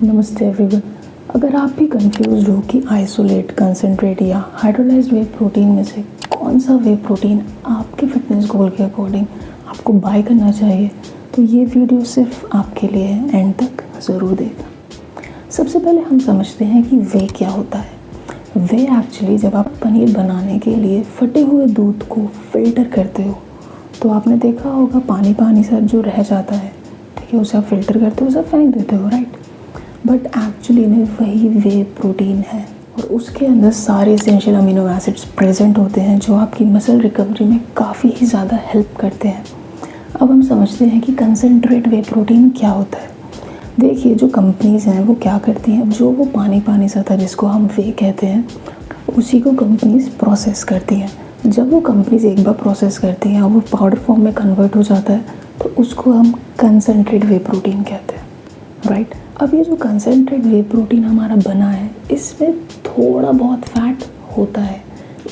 नमस्ते एवरीवन। अगर आप भी कंफ्यूज हो कि आइसोलेट, कंसंट्रेट या हाइड्रोलाइज्ड वे प्रोटीन में से कौन सा वे प्रोटीन आपके फिटनेस गोल के अकॉर्डिंग आपको बाय करना चाहिए, तो ये वीडियो सिर्फ आपके लिए है, एंड तक ज़रूर देखना। सबसे पहले हम समझते हैं कि वे क्या होता है। वे एक्चुअली जब आप पनीर बनाने के लिए फटे हुए दूध को फिल्टर करते हो तो आपने देखा होगा पानी पानी सा जो रह जाता है, ठीक है, उसे आप फिल्टर करते हो, उसे फेंक देते हो, राइट। बट एक्चुअली में वही वे प्रोटीन है और उसके अंदर सारे एसेंशियल अमीनो एसिड्स प्रेजेंट होते हैं जो आपकी मसल रिकवरी में काफ़ी ही ज़्यादा हेल्प करते हैं। अब हम समझते हैं कि कंसंट्रेट वे प्रोटीन क्या होता है। देखिए, जो कंपनीज़ हैं वो क्या करती हैं, जो वो पानी पानी सा था जिसको हम वे कहते हैं, उसी को कंपनीज़ प्रोसेस करती हैं। जब वो कंपनीज़ एक बार प्रोसेस करती हैं और वो पाउडर फॉर्म में कन्वर्ट हो जाता है तो उसको हम कंसंट्रेट वे प्रोटीन कहते हैं, राइट। अब ये जो कंसंट्रेट वे प्रोटीन हमारा बना है, इसमें थोड़ा बहुत फैट होता है,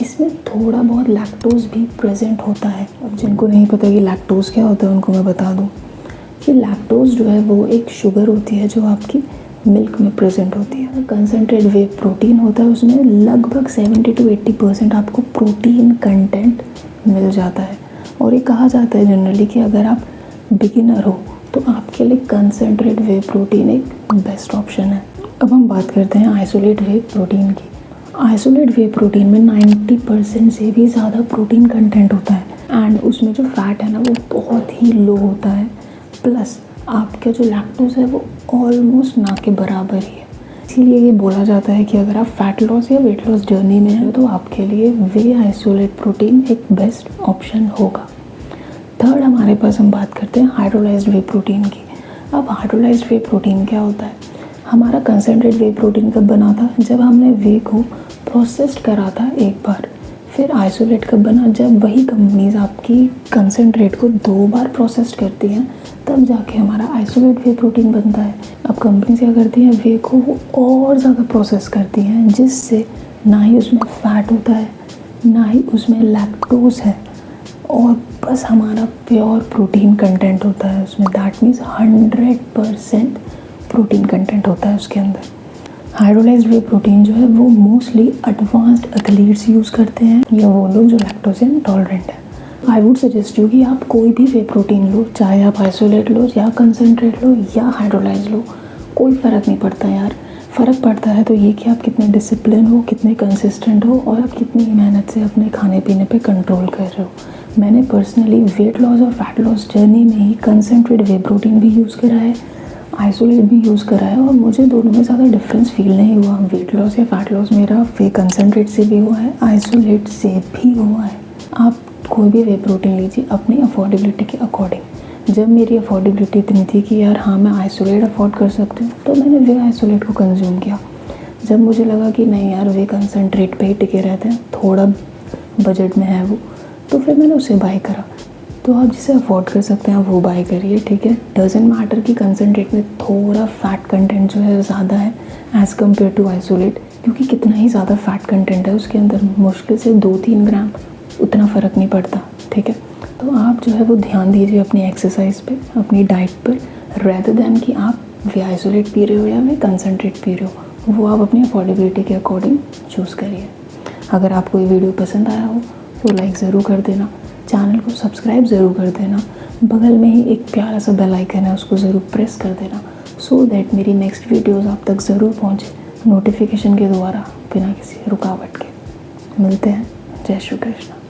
इसमें थोड़ा बहुत लैक्टोज भी प्रेजेंट होता है। अब जिनको नहीं पता कि लैक्टोज क्या होता है उनको मैं बता दूं कि लैक्टोज जो है वो एक शुगर होती है जो आपकी मिल्क में प्रेजेंट होती है। कंसंट्रेट वे प्रोटीन होता है, उसमें लगभग 70 to 80% आपको प्रोटीन कंटेंट मिल जाता है। और ये कहा जाता है जनरली कि अगर आप बिगिनर हो तो आपके लिए कंसंट्रेट वे प्रोटीन एक बेस्ट ऑप्शन है। अब हम बात करते हैं आइसोलेट वे प्रोटीन की। आइसोलेट वे प्रोटीन में 90% से भी ज़्यादा प्रोटीन कंटेंट होता है एंड उसमें जो फैट है ना वो बहुत ही लो होता है, प्लस आपका जो लैक्टोज है वो ऑलमोस्ट ना के बराबर ही है। इसीलिए ये बोला जाता है कि अगर आप फैट लॉस या वेट लॉस जर्नी में हैं तो आपके लिए वे आइसोलेट प्रोटीन एक बेस्ट ऑप्शन होगा। थर्ड हमारे पास हम बात करते हैं हाइड्रोलाइज्ड वे प्रोटीन की। अब हाइड्रोलाइज्ड वे प्रोटीन क्या होता है? हमारा कंसंट्रेट वे प्रोटीन कब बना था? जब हमने वे को प्रोसेस्ड करा था एक बार। फिर आइसोलेट कब बना? जब वही कंपनीज आपकी कंसंट्रेट को 2 बार प्रोसेस्ड करती हैं, तब जाके हमारा आइसोलेट वे प्रोटीन बनता है। अब कंपनीज क्या करती हैं, वे को और ज़्यादा प्रोसेस करती हैं, जिससे ना ही उसमें फैट होता है, ना ही उसमें लैक्टोज है, और बस हमारा प्योर प्रोटीन कंटेंट होता है उसमें। दैट मीन्स 100% प्रोटीन कंटेंट होता है उसके अंदर। हाइड्रोलाइज्ड वे प्रोटीन जो है वो मोस्टली एडवांस्ड एथलीट्स यूज़ करते हैं या वो लोग जो लैक्टोज इंटॉलरेंट है। आई वुड सजेस्ट यू कि आप कोई भी वे प्रोटीन लो, चाहे आप आइसोलेट लो या कंसंट्रेट लो या हाइड्रोलाइज लो, कोई फ़र्क नहीं पड़ता यार। फ़र्क पड़ता है तो ये कि आप कितने डिसिप्लिन हो, कितने कंसिस्टेंट हो और आप कितनी मेहनत से अपने खाने पीने पे कंट्रोल कर रहे हो। मैंने पर्सनली वेट लॉस और फैट लॉस जर्नी में ही कंसंट्रेट वे प्रोटीन भी यूज़ करा है, आइसोलेट भी यूज़ करा है, और मुझे दोनों में ज़्यादा डिफरेंस फील नहीं हुआ। वेट लॉस या फैट लॉस मेरा वे कंसंट्रेट से भी हुआ है, आइसोलेट से भी हुआ है। आप कोई भी वे प्रोटीन लीजिए अपनी अफोर्डेबिलिटी के अकॉर्डिंग। जब मेरी अफोर्डेबिलिटी इतनी थी कि यार हाँ मैं आइसोलेट अफोर्ड कर सकती हूँ, तो मैंने वे आइसोलेट को कंज्यूम किया। जब मुझे लगा कि नहीं यार वे कंसंट्रेट पे ही टिके रहते हैं, थोड़ा बजट में है वो, तो फिर मैंने उसे बाय करा। तो आप जिसे अफोर्ड कर सकते हैं वो बाय करिए, ठीक है। डजेंट मैटर कि कंसंट्रेट में थोड़ा फैट कंटेंट जो है ज़्यादा है एज़ कम्पेयर टू आइसोलेट, क्योंकि कितना ही ज़्यादा फैट कंटेंट है उसके अंदर, मुश्किल से 2-3 ग्राम, उतना फ़र्क नहीं पड़ता, ठीक है। तो आप जो है वो ध्यान दीजिए अपनी एक्सरसाइज पे, अपनी डाइट पर, रेदर दैन कि आप वे आइसोलेट पी रहे हो या वे कंसंट्रेट पी रहे हो, वो आप अपनी अफोर्डेबिलिटी के अकॉर्डिंग चूज़ करिए। अगर आपको ये वीडियो पसंद आया हो तो लाइक ज़रूर कर देना, चैनल को सब्सक्राइब ज़रूर कर देना, बगल में ही एक प्यारा सा बेल आइकन है उसको ज़रूर प्रेस कर देना, सो दैट मेरी नेक्स्ट वीडियोज़ आप तक ज़रूर पहुँचे नोटिफिकेशन के द्वारा, बिना किसी रुकावट के। मिलते हैं। जय श्री कृष्ण।